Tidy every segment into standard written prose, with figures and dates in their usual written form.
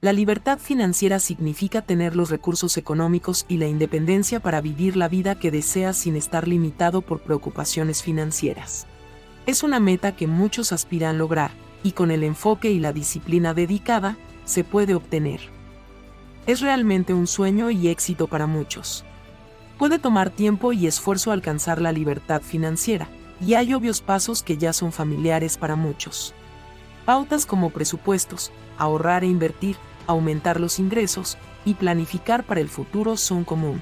La libertad financiera significa tener los recursos económicos y la independencia para vivir la vida que deseas sin estar limitado por preocupaciones financieras. Es una meta que muchos aspiran lograr, y con el enfoque y la disciplina dedicada, se puede obtener. Es realmente un sueño y éxito para muchos. Puede tomar tiempo y esfuerzo alcanzar la libertad financiera, y hay obvios pasos que ya son familiares para muchos. Pautas como presupuestos, ahorrar e invertir, aumentar los ingresos y planificar para el futuro son común.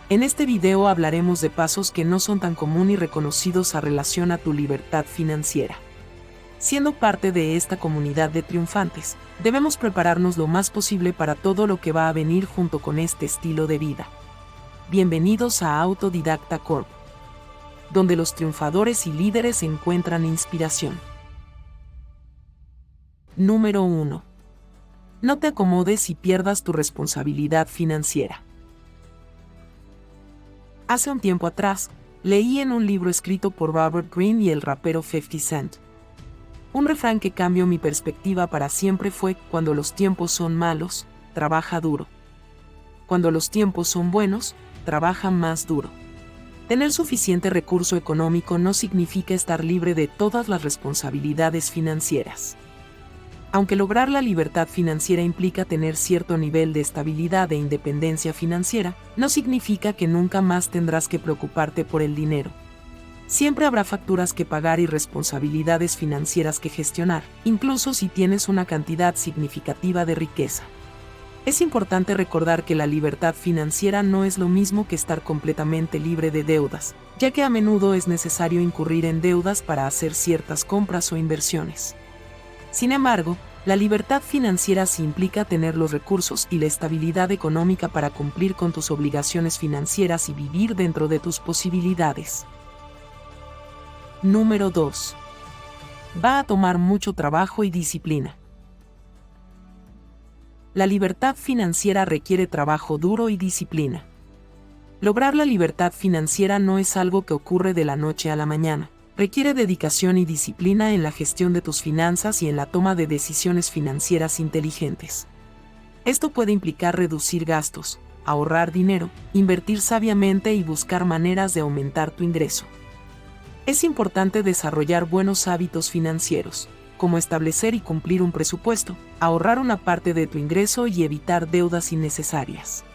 En este video hablaremos de pasos que no son tan común y reconocidos a relación a tu libertad financiera. Siendo parte de esta comunidad de triunfantes, debemos prepararnos lo más posible para todo lo que va a venir junto con este estilo de vida. Bienvenidos a Autodidacta Corp, donde los triunfadores y líderes encuentran inspiración. Número 1. No te acomodes y pierdas tu responsabilidad financiera. Hace un tiempo atrás, leí en un libro escrito por Robert Greene y el rapero 50 Cent. Un refrán que cambió mi perspectiva para siempre fue: cuando los tiempos son malos, trabaja duro. Cuando los tiempos son buenos, trabaja más duro. Tener suficiente recurso económico no significa estar libre de todas las responsabilidades financieras. Aunque lograr la libertad financiera implica tener cierto nivel de estabilidad e independencia financiera, no significa que nunca más tendrás que preocuparte por el dinero. Siempre habrá facturas que pagar y responsabilidades financieras que gestionar, incluso si tienes una cantidad significativa de riqueza. Es importante recordar que la libertad financiera no es lo mismo que estar completamente libre de deudas, ya que a menudo es necesario incurrir en deudas para hacer ciertas compras o inversiones. Sin embargo, la libertad financiera sí implica tener los recursos y la estabilidad económica para cumplir con tus obligaciones financieras y vivir dentro de tus posibilidades. Número 2. Va a tomar mucho trabajo y disciplina. La libertad financiera requiere trabajo duro y disciplina. Lograr la libertad financiera no es algo que ocurre de la noche a la mañana. Requiere dedicación y disciplina en la gestión de tus finanzas y en la toma de decisiones financieras inteligentes. Esto puede implicar reducir gastos, ahorrar dinero, invertir sabiamente y buscar maneras de aumentar tu ingreso. Es importante desarrollar buenos hábitos financieros, como establecer y cumplir un presupuesto, ahorrar una parte de tu ingreso y evitar deudas innecesarias.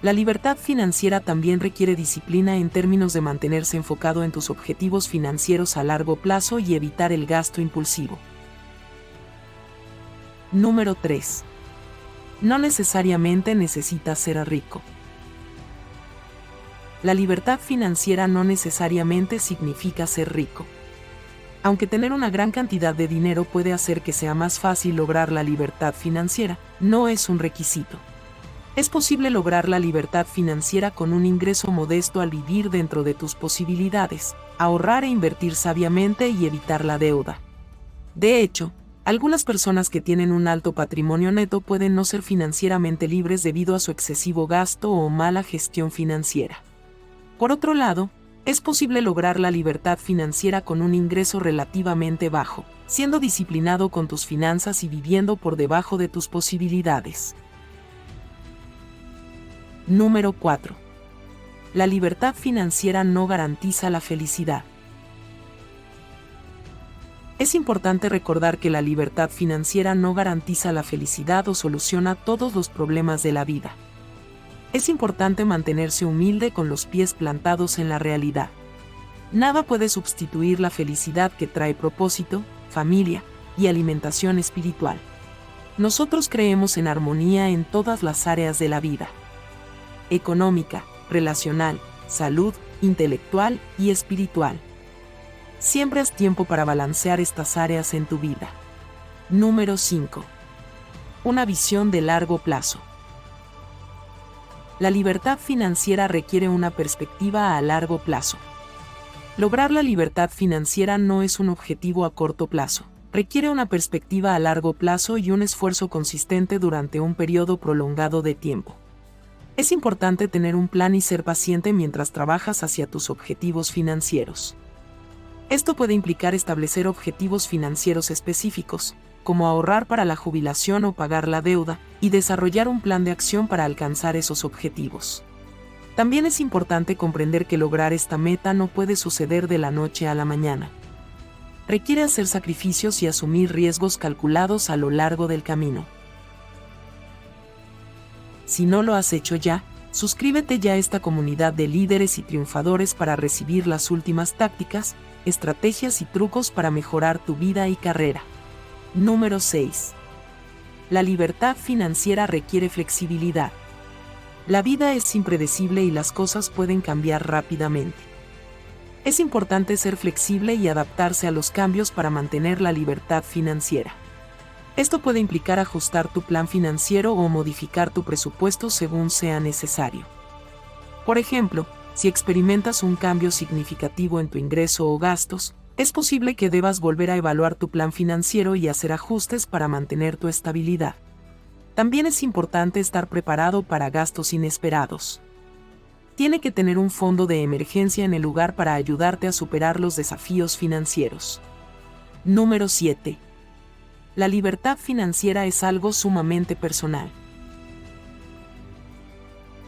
La libertad financiera también requiere disciplina en términos de mantenerse enfocado en tus objetivos financieros a largo plazo y evitar el gasto impulsivo. Número 3. No necesariamente necesitas ser rico. La libertad financiera no necesariamente significa ser rico. Aunque tener una gran cantidad de dinero puede hacer que sea más fácil lograr la libertad financiera, no es un requisito. Es posible lograr la libertad financiera con un ingreso modesto al vivir dentro de tus posibilidades, ahorrar e invertir sabiamente y evitar la deuda. De hecho, algunas personas que tienen un alto patrimonio neto pueden no ser financieramente libres debido a su excesivo gasto o mala gestión financiera. Por otro lado, es posible lograr la libertad financiera con un ingreso relativamente bajo, siendo disciplinado con tus finanzas y viviendo por debajo de tus posibilidades. Número 4. La libertad financiera no garantiza la felicidad. Es importante recordar que la libertad financiera no garantiza la felicidad o soluciona todos los problemas de la vida. Es importante mantenerse humilde con los pies plantados en la realidad. Nada puede sustituir la felicidad que trae propósito, familia y alimentación espiritual. Nosotros creemos en armonía en todas las áreas de la vida: económica, relacional, salud, intelectual y espiritual. Siempre es tiempo para balancear estas áreas en tu vida. Número 5. Una visión de largo plazo. La libertad financiera requiere una perspectiva a largo plazo. Lograr la libertad financiera no es un objetivo a corto plazo. Requiere una perspectiva a largo plazo y un esfuerzo consistente durante un periodo prolongado de tiempo. Es importante tener un plan y ser paciente mientras trabajas hacia tus objetivos financieros. Esto puede implicar establecer objetivos financieros específicos, como ahorrar para la jubilación o pagar la deuda, y desarrollar un plan de acción para alcanzar esos objetivos. También es importante comprender que lograr esta meta no puede suceder de la noche a la mañana. Requiere hacer sacrificios y asumir riesgos calculados a lo largo del camino. Si no lo has hecho ya, suscríbete ya a esta comunidad de líderes y triunfadores para recibir las últimas tácticas, estrategias y trucos para mejorar tu vida y carrera. Número 6. La libertad financiera requiere flexibilidad. La vida es impredecible y las cosas pueden cambiar rápidamente. Es importante ser flexible y adaptarse a los cambios para mantener la libertad financiera. Esto puede implicar ajustar tu plan financiero o modificar tu presupuesto según sea necesario. Por ejemplo, si experimentas un cambio significativo en tu ingreso o gastos, es posible que debas volver a evaluar tu plan financiero y hacer ajustes para mantener tu estabilidad. También es importante estar preparado para gastos inesperados. Tiene que tener un fondo de emergencia en el lugar para ayudarte a superar los desafíos financieros. Número 7. La libertad financiera es algo sumamente personal.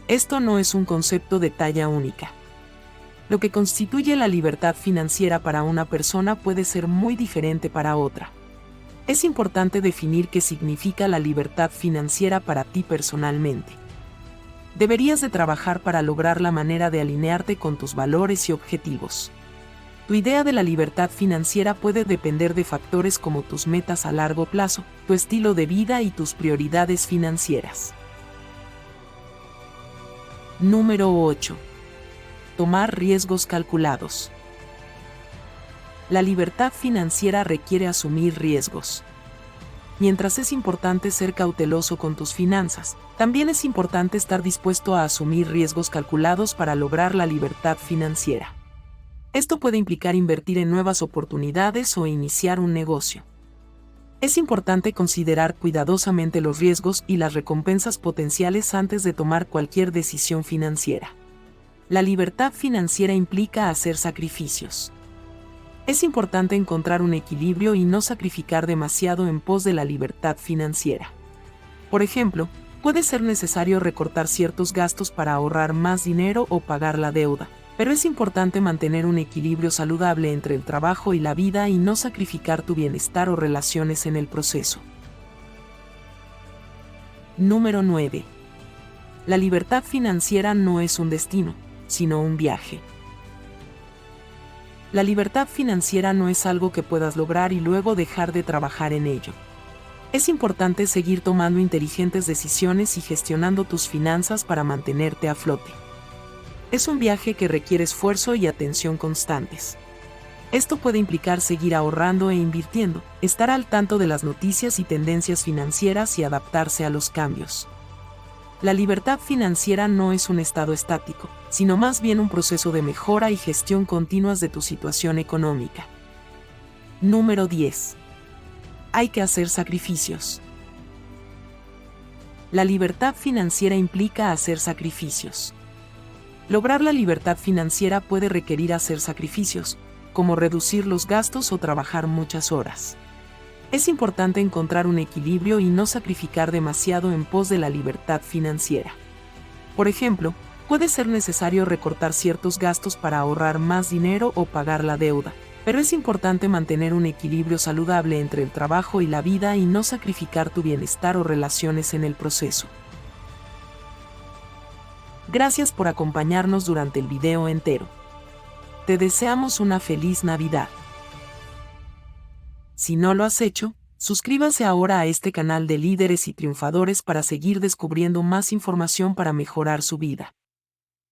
Esto no es un concepto de talla única. Lo que constituye la libertad financiera para una persona puede ser muy diferente para otra. Es importante definir qué significa la libertad financiera para ti personalmente. Deberías de trabajar para lograr la manera de alinearte con tus valores y objetivos. Tu idea de la libertad financiera puede depender de factores como tus metas a largo plazo, tu estilo de vida y tus prioridades financieras. Número 8. Tomar riesgos calculados. La libertad financiera requiere asumir riesgos. Mientras es importante ser cauteloso con tus finanzas, también es importante estar dispuesto a asumir riesgos calculados para lograr la libertad financiera. Esto puede implicar invertir en nuevas oportunidades o iniciar un negocio. Es importante considerar cuidadosamente los riesgos y las recompensas potenciales antes de tomar cualquier decisión financiera. La libertad financiera implica hacer sacrificios. Es importante encontrar un equilibrio y no sacrificar demasiado en pos de la libertad financiera. Por ejemplo, puede ser necesario recortar ciertos gastos para ahorrar más dinero o pagar la deuda, pero es importante mantener un equilibrio saludable entre el trabajo y la vida y no sacrificar tu bienestar o relaciones en el proceso. Número 9. La libertad financiera no es un destino, sino un viaje. La libertad financiera no es algo que puedas lograr y luego dejar de trabajar en ello. Es importante seguir tomando inteligentes decisiones y gestionando tus finanzas para mantenerte a flote. Es un viaje que requiere esfuerzo y atención constantes. Esto puede implicar seguir ahorrando e invirtiendo, estar al tanto de las noticias y tendencias financieras y adaptarse a los cambios. La libertad financiera no es un estado estático, sino más bien un proceso de mejora y gestión continuas de tu situación económica. Número 10. Hay que hacer sacrificios. La libertad financiera implica hacer sacrificios. Lograr la libertad financiera puede requerir hacer sacrificios, como reducir los gastos o trabajar muchas horas. Es importante encontrar un equilibrio y no sacrificar demasiado en pos de la libertad financiera. Por ejemplo, puede ser necesario recortar ciertos gastos para ahorrar más dinero o pagar la deuda, pero es importante mantener un equilibrio saludable entre el trabajo y la vida y no sacrificar tu bienestar o relaciones en el proceso. Gracias por acompañarnos durante el video entero. Te deseamos una feliz Navidad. Si no lo has hecho, suscríbase ahora a este canal de líderes y triunfadores para seguir descubriendo más información para mejorar su vida.